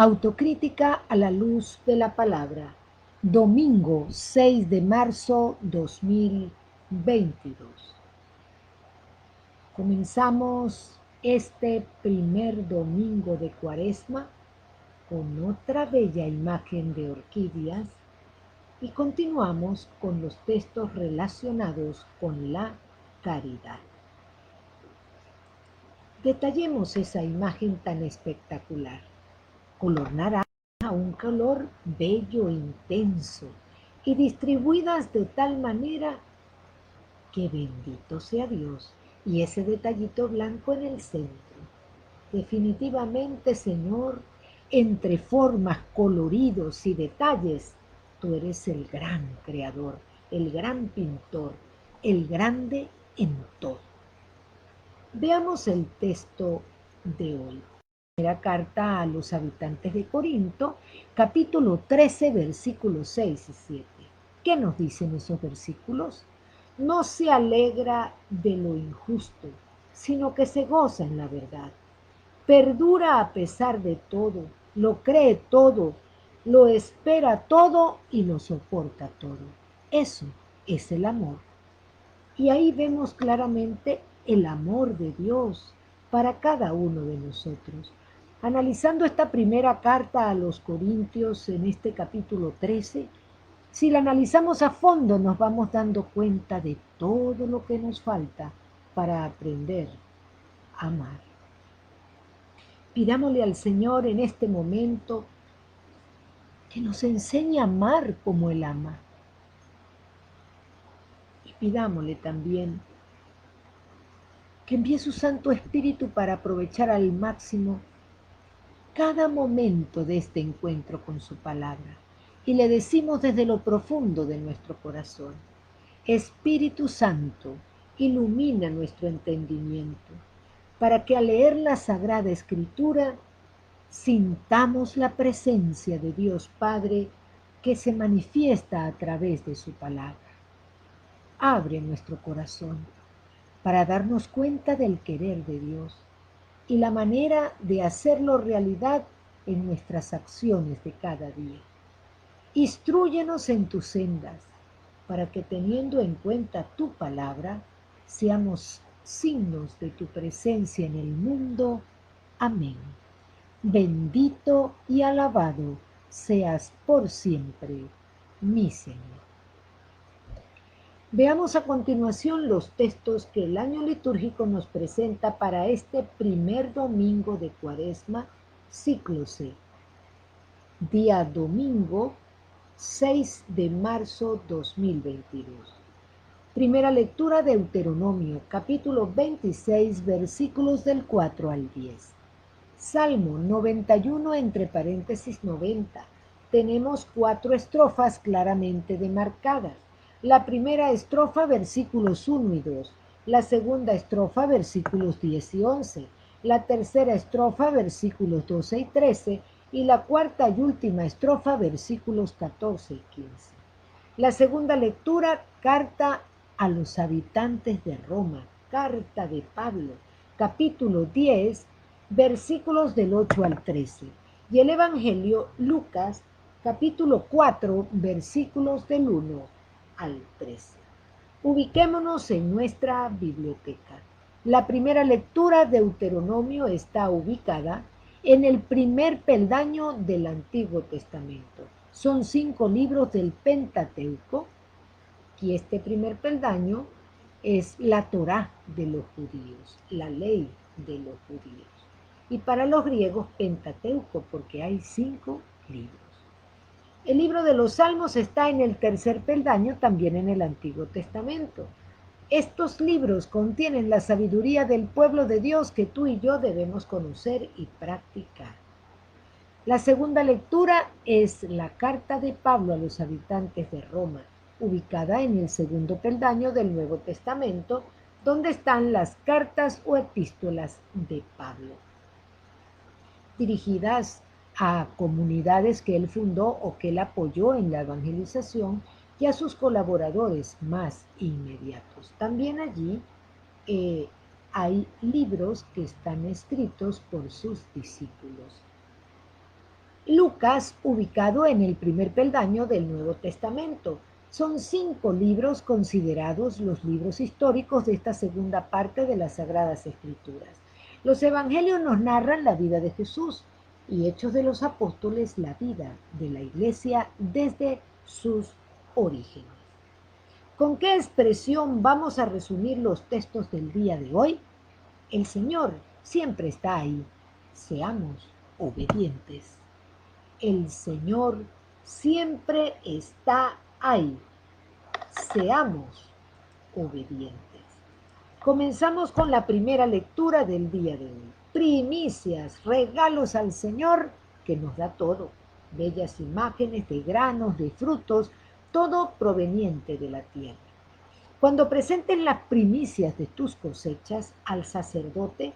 Autocrítica a la luz de la palabra. Domingo 6 de marzo 2022. Comenzamos este primer domingo de Cuaresma con otra bella imagen de orquídeas y continuamos con los textos relacionados con la caridad. Detallemos esa imagen tan espectacular. Color naranja, un color bello, intenso, y distribuidas de tal manera que bendito sea Dios, y ese detallito blanco en el centro. Definitivamente, Señor, entre formas, coloridos y detalles, tú eres el gran creador, el gran pintor, el grande en todo. Veamos el texto de hoy. Primera carta a los habitantes de Corinto, capítulo 13, versículos 6 y 7. ¿Qué nos dicen esos versículos? No se alegra de lo injusto, sino que se goza en la verdad. Perdura a pesar de todo, lo cree todo, lo espera todo y lo soporta todo. Eso es el amor. Y ahí vemos claramente el amor de Dios para cada uno de nosotros. Analizando esta primera carta a los Corintios en este capítulo 13, si la analizamos a fondo nos vamos dando cuenta de todo lo que nos falta para aprender a amar. Pidámosle al Señor en este momento que nos enseñe a amar como Él ama. Y pidámosle también que envíe su Santo Espíritu para aprovechar al máximo cada momento de este encuentro con su palabra. Y le decimos desde lo profundo de nuestro corazón: Espíritu Santo, ilumina nuestro entendimiento, para que al leer la Sagrada Escritura sintamos la presencia de Dios Padre que se manifiesta a través de su palabra. Abre nuestro corazón para darnos cuenta del querer de Dios y la manera de hacerlo realidad en nuestras acciones de cada día. Instrúyenos en tus sendas, para que teniendo en cuenta tu palabra, seamos signos de tu presencia en el mundo. Amén. Bendito y alabado seas por siempre, mi Señor. Veamos a continuación los textos que el año litúrgico nos presenta para este primer domingo de Cuaresma, ciclo C. Día domingo 6 de marzo 2022. Primera lectura de Deuteronomio, capítulo 26, versículos del 4 al 10. Salmo 91, entre paréntesis 90. Tenemos 4 estrofas claramente demarcadas. La primera estrofa, versículos 1 y 2. La segunda estrofa, versículos 10 y 11. La tercera estrofa, versículos 12 y 13. Y la cuarta y última estrofa, versículos 14 y 15. La segunda lectura, carta a los habitantes de Roma, carta de Pablo, capítulo 10, versículos del 8 al 13. Y el Evangelio, Lucas, capítulo 4, versículos del 1 al 13. Ubiquémonos en nuestra biblioteca. La primera lectura de Deuteronomio está ubicada en el primer peldaño del Antiguo Testamento. Son 5 libros del Pentateuco y este primer peldaño es la Torá de los judíos, la ley de los judíos. Y para los griegos, Pentateuco, porque hay 5 libros. El libro de los Salmos está en el tercer peldaño, también en el Antiguo Testamento. Estos libros contienen la sabiduría del pueblo de Dios que tú y yo debemos conocer y practicar. La segunda lectura es la carta de Pablo a los habitantes de Roma, ubicada en el segundo peldaño del Nuevo Testamento, donde están las cartas o epístolas de Pablo, dirigidas a comunidades que él fundó o que él apoyó en la evangelización y a sus colaboradores más inmediatos. También allí hay libros que están escritos por sus discípulos. Lucas, ubicado en el primer peldaño del Nuevo Testamento. Son 5 libros considerados los libros históricos de esta segunda parte de las Sagradas Escrituras. Los evangelios nos narran la vida de Jesús y Hechos de los Apóstoles la vida de la Iglesia desde sus orígenes. ¿Con qué expresión vamos a resumir los textos del día de hoy? El Señor siempre está ahí. Seamos obedientes. El Señor siempre está ahí. Seamos obedientes. Comenzamos con la primera lectura del día de hoy. Primicias, regalos al Señor que nos da todo. Bellas imágenes de granos, de frutos, todo proveniente de la tierra. Cuando presentes las primicias de tus cosechas al sacerdote,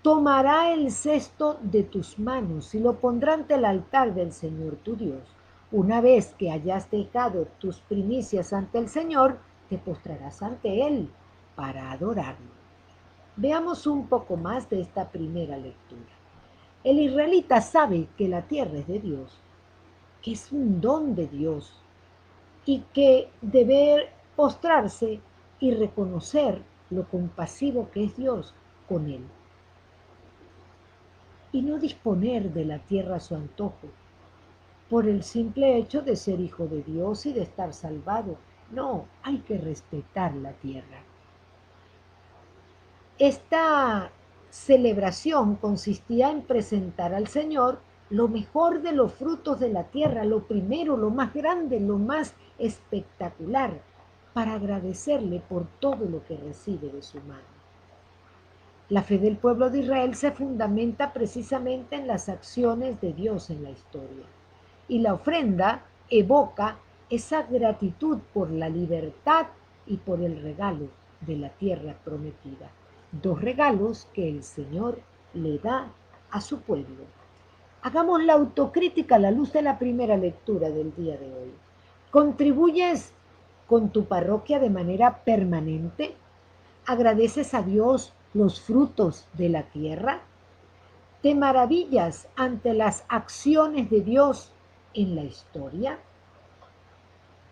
tomará el cesto de tus manos y lo pondrá ante el altar del Señor tu Dios. Una vez que hayas dejado tus primicias ante el Señor, te postrarás ante Él para adorarlo. Veamos un poco más de esta primera lectura. El israelita sabe que la tierra es de Dios, que es un don de Dios y que debe postrarse y reconocer lo compasivo que es Dios con él y no disponer de la tierra a su antojo, por el simple hecho de ser hijo de Dios y de estar salvado. No, hay que respetar la tierra. Esta celebración consistía en presentar al Señor lo mejor de los frutos de la tierra, lo primero, lo más grande, lo más espectacular, para agradecerle por todo lo que recibe de su mano. La fe del pueblo de Israel se fundamenta precisamente en las acciones de Dios en la historia. Y la ofrenda evoca esa gratitud por la libertad y por el regalo de la tierra prometida. 2 regalos que el Señor le da a su pueblo. Hagamos la autocrítica a la luz de la primera lectura del día de hoy. ¿Contribuyes con tu parroquia de manera permanente? ¿Agradeces a Dios los frutos de la tierra? ¿Te maravillas ante las acciones de Dios en la historia?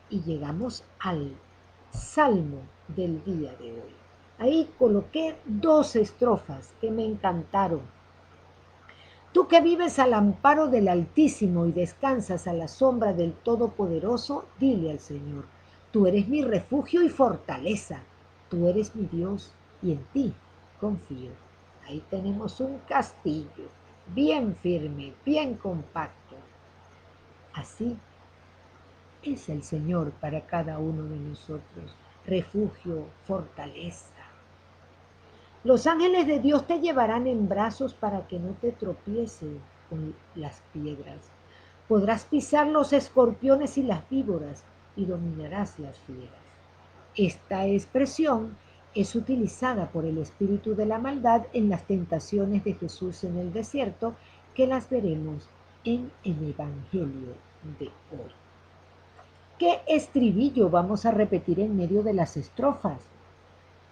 Y llegamos al salmo del día de hoy. Ahí coloqué 2 estrofas que me encantaron. Tú que vives al amparo del Altísimo y descansas a la sombra del Todopoderoso, dile al Señor, tú eres mi refugio y fortaleza, tú eres mi Dios y en ti confío. Ahí tenemos un castillo bien firme, bien compacto. Así es el Señor para cada uno de nosotros, refugio, fortaleza. Los ángeles de Dios te llevarán en brazos para que no te tropieces con las piedras. Podrás pisar los escorpiones y las víboras y dominarás las fieras. Esta expresión es utilizada por el espíritu de la maldad en las tentaciones de Jesús en el desierto, que las veremos en el Evangelio de hoy. ¿Qué estribillo vamos a repetir en medio de las estrofas?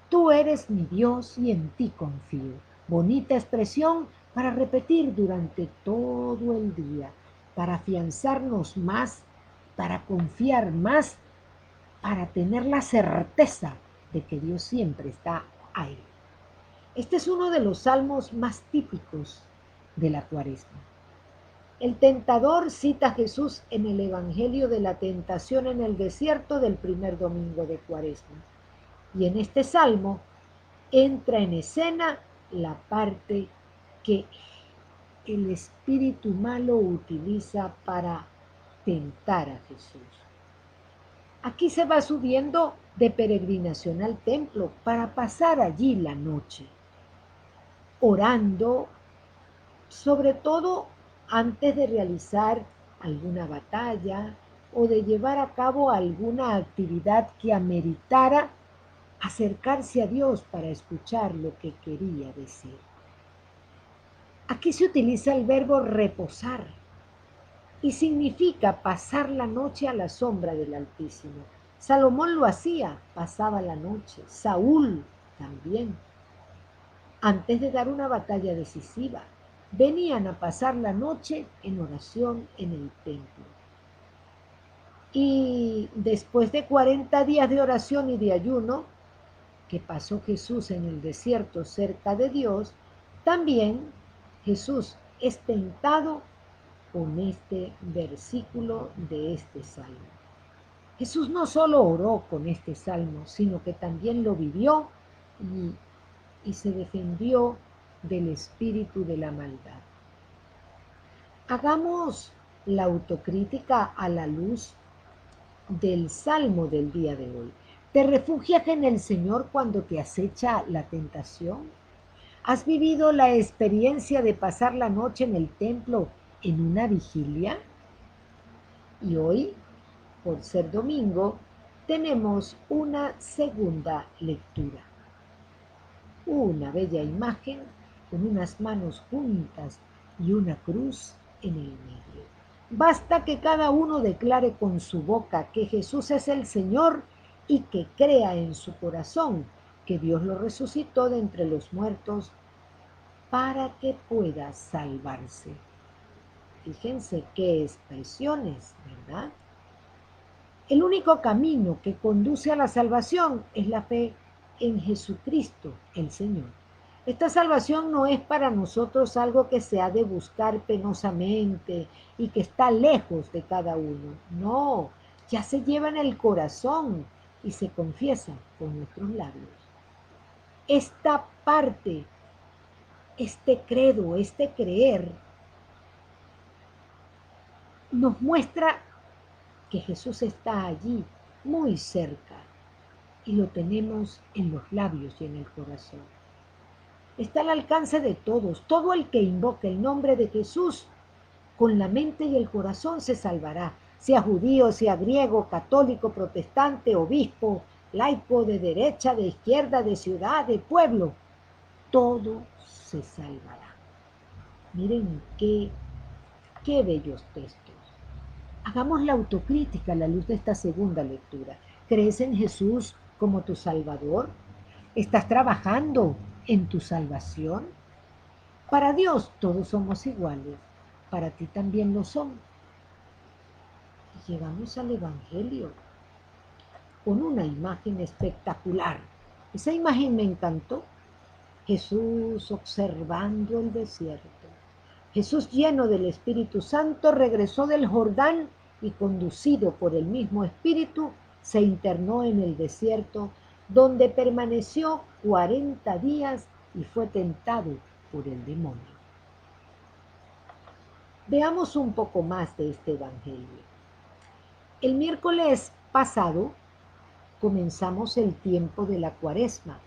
Tú eres mi Dios y en ti confío. Bonita expresión para repetir durante todo el día, para afianzarnos más, para confiar más, para tener la certeza de que Dios siempre está ahí. Este es uno de los salmos más típicos de la Cuaresma. El tentador cita a Jesús en el Evangelio de la tentación en el desierto del primer domingo de Cuaresma. Y en este salmo entra en escena la parte que el espíritu malo utiliza para tentar a Jesús. Aquí se va subiendo de peregrinación al templo para pasar allí la noche, orando, sobre todo antes de realizar alguna batalla o de llevar a cabo alguna actividad que ameritara acercarse a Dios para escuchar lo que quería decir. Aquí se utiliza el verbo reposar y significa pasar la noche a la sombra del Altísimo. Salomón lo hacía, pasaba la noche. Saúl también, antes de dar una batalla decisiva. venían a pasar la noche en oración en el templo. Y después de 40 días de oración y de ayuno, que pasó Jesús en el desierto cerca de Dios, también Jesús es tentado con este versículo de este salmo. Jesús no solo oró con este salmo, sino que también lo vivió y se defendió del espíritu de la maldad. Hagamos la autocrítica a la luz del salmo del día de hoy. ¿Te refugias en el Señor cuando te acecha la tentación? ¿Has vivido la experiencia de pasar la noche en el templo en una vigilia? Y hoy, por ser domingo, tenemos una segunda lectura. Una bella imagen con unas manos juntas y una cruz en el medio. Basta que cada uno declare con su boca que Jesús es el Señor y que crea en su corazón que Dios lo resucitó de entre los muertos para que pueda salvarse. Fíjense qué expresiones, ¿verdad? El único camino que conduce a la salvación es la fe en Jesucristo, el Señor. Esta salvación no es para nosotros algo que se ha de buscar penosamente y que está lejos de cada uno. No, ya se lleva en el corazón y se confiesa con nuestros labios. Esta parte, este credo, este creer, nos muestra que Jesús está allí, muy cerca, y lo tenemos en los labios y en el corazón. Está al alcance de todos. Todo el que invoque el nombre de Jesús con la mente y el corazón se salvará, sea judío, sea griego, católico, protestante, obispo, laico, de derecha, de izquierda, de ciudad, de pueblo. Todo se salvará. Miren qué bellos textos. Hagamos la autocrítica a la luz de esta segunda lectura. ¿Crees en Jesús como tu Salvador? ¿Estás trabajando en tu salvación? Para Dios todos somos iguales, para ti también lo son. Y llegamos al Evangelio con una imagen espectacular. Esa imagen me encantó. Jesús observando el desierto. Jesús lleno del Espíritu Santo regresó del Jordán y conducido por el mismo Espíritu se internó en el desierto donde permaneció 40 días y fue tentado por el demonio. Veamos un poco más de este Evangelio. El miércoles pasado comenzamos el tiempo de la Cuaresma,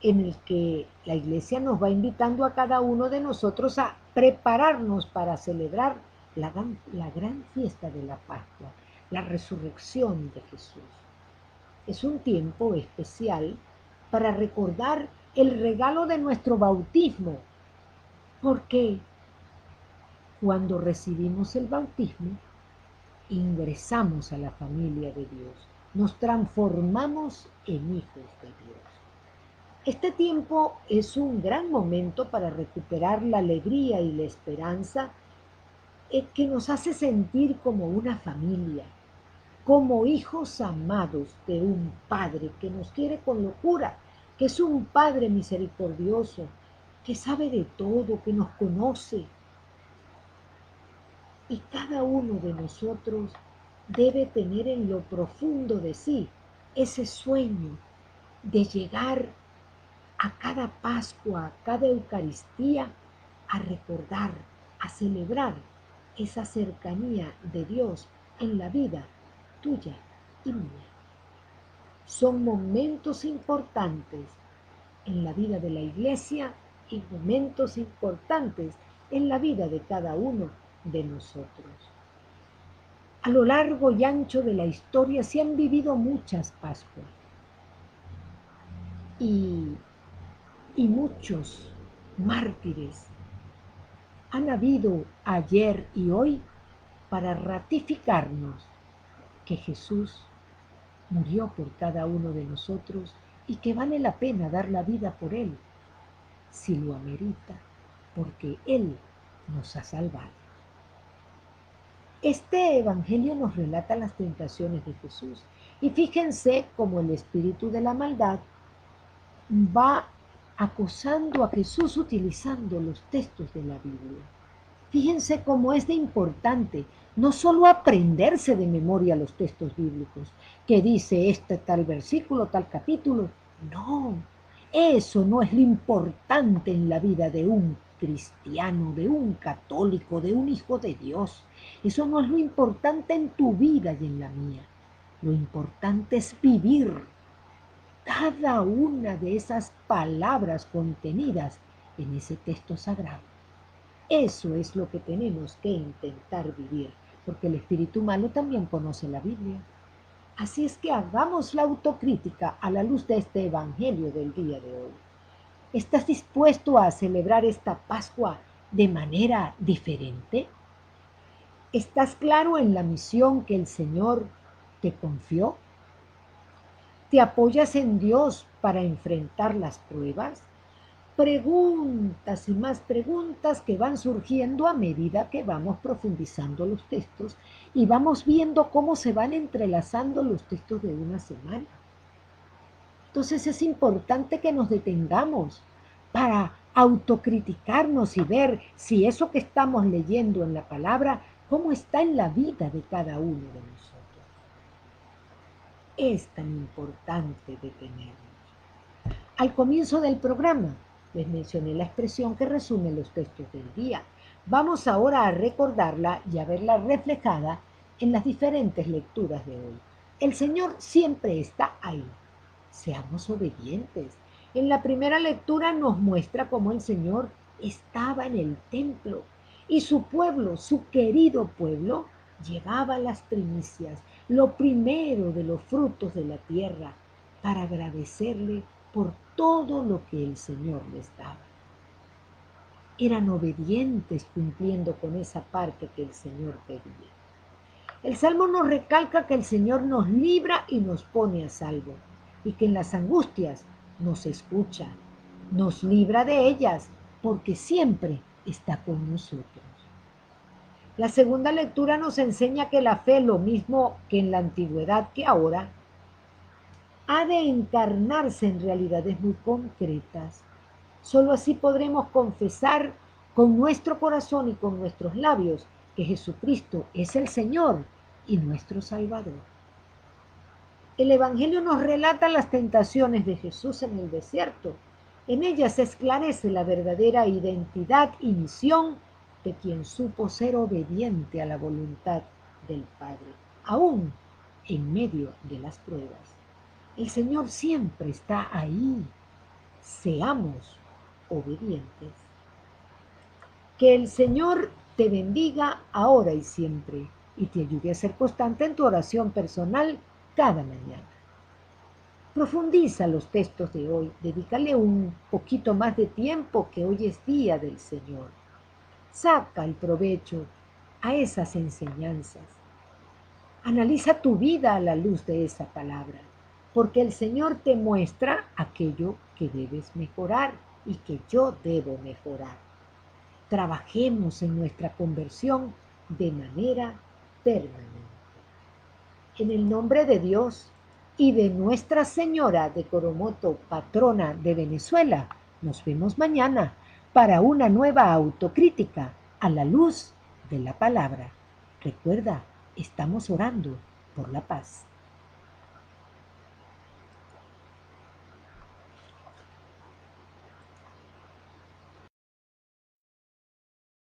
en el que la Iglesia nos va invitando a cada uno de nosotros a prepararnos para celebrar la gran fiesta de la Pascua, la resurrección de Jesús. Es un tiempo especial para recordar el regalo de nuestro bautismo, porque cuando recibimos el bautismo, ingresamos a la familia de Dios, nos transformamos en hijos de Dios. Este tiempo es un gran momento para recuperar la alegría y la esperanza que nos hace sentir como una familia, como hijos amados de un Padre que nos quiere con locura, que es un Padre misericordioso, que sabe de todo, que nos conoce. Y cada uno de nosotros debe tener en lo profundo de sí ese sueño de llegar a cada Pascua, a cada Eucaristía, a recordar, a celebrar esa cercanía de Dios en la vida tuya y mía. Son momentos importantes en la vida de la Iglesia y momentos importantes en la vida de cada uno de nosotros. A lo largo y ancho de la historia se han vivido muchas Pascuas y muchos mártires han habido ayer y hoy para ratificarnos que Jesús murió por cada uno de nosotros y que vale la pena dar la vida por Él, si lo amerita, porque Él nos ha salvado. Este evangelio nos relata las tentaciones de Jesús. Y fíjense cómo el espíritu de la maldad va acosando a Jesús utilizando los textos de la Biblia. Fíjense cómo es de importante no solo aprenderse de memoria los textos bíblicos, que dice este tal versículo, tal capítulo. No, eso no es lo importante en la vida de un cristiano, de un católico, de un hijo de Dios. Eso no es lo importante en tu vida y en la mía. Lo importante es vivir cada una de esas palabras contenidas en ese texto sagrado. Eso es lo que tenemos que intentar vivir, porque el espíritu malo también conoce la Biblia. Así es que hagamos la autocrítica a la luz de este evangelio del día de hoy. ¿Estás dispuesto a celebrar esta Pascua de manera diferente? ¿Estás claro en la misión que el Señor te confió? ¿Te apoyas en Dios para enfrentar las pruebas? Preguntas y más preguntas que van surgiendo a medida que vamos profundizando los textos y vamos viendo cómo se van entrelazando los textos de una semana. Entonces es importante que nos detengamos para autocriticarnos y ver si eso que estamos leyendo en la palabra, cómo está en la vida de cada uno de nosotros. Es tan importante detenernos. Al comienzo del programa les mencioné la expresión que resume los textos del día. Vamos ahora a recordarla y a verla reflejada en las diferentes lecturas de hoy. El Señor siempre está ahí. Seamos obedientes. En la primera lectura nos muestra cómo el Señor estaba en el templo y su pueblo, su querido pueblo, llevaba las primicias, lo primero de los frutos de la tierra, para agradecerle por todo lo que el Señor les daba. Eran obedientes cumpliendo con esa parte que el Señor pedía. El Salmo nos recalca que el Señor nos libra y nos pone a salvo, y que en las angustias nos escucha, nos libra de ellas, porque siempre está con nosotros. La segunda lectura nos enseña que la fe, lo mismo que en la antigüedad que ahora, ha de encarnarse en realidades muy concretas. Solo así podremos confesar con nuestro corazón y con nuestros labios que Jesucristo es el Señor y nuestro Salvador. El Evangelio nos relata las tentaciones de Jesús en el desierto. En ellas se esclarece la verdadera identidad y misión de quien supo ser obediente a la voluntad del Padre, aún en medio de las pruebas. El Señor siempre está ahí. Seamos obedientes. Que el Señor te bendiga ahora y siempre y te ayude a ser constante en tu oración personal cada mañana. Profundiza los textos de hoy, dedícale un poquito más de tiempo, que hoy es día del Señor. Saca el provecho a esas enseñanzas. Analiza tu vida a la luz de esa palabra, porque el Señor te muestra aquello que debes mejorar y que yo debo mejorar. Trabajemos en nuestra conversión de manera permanente. En el nombre de Dios y de Nuestra Señora de Coromoto, patrona de Venezuela, nos vemos mañana para una nueva autocrítica a la luz de la palabra. Recuerda, estamos orando por la paz.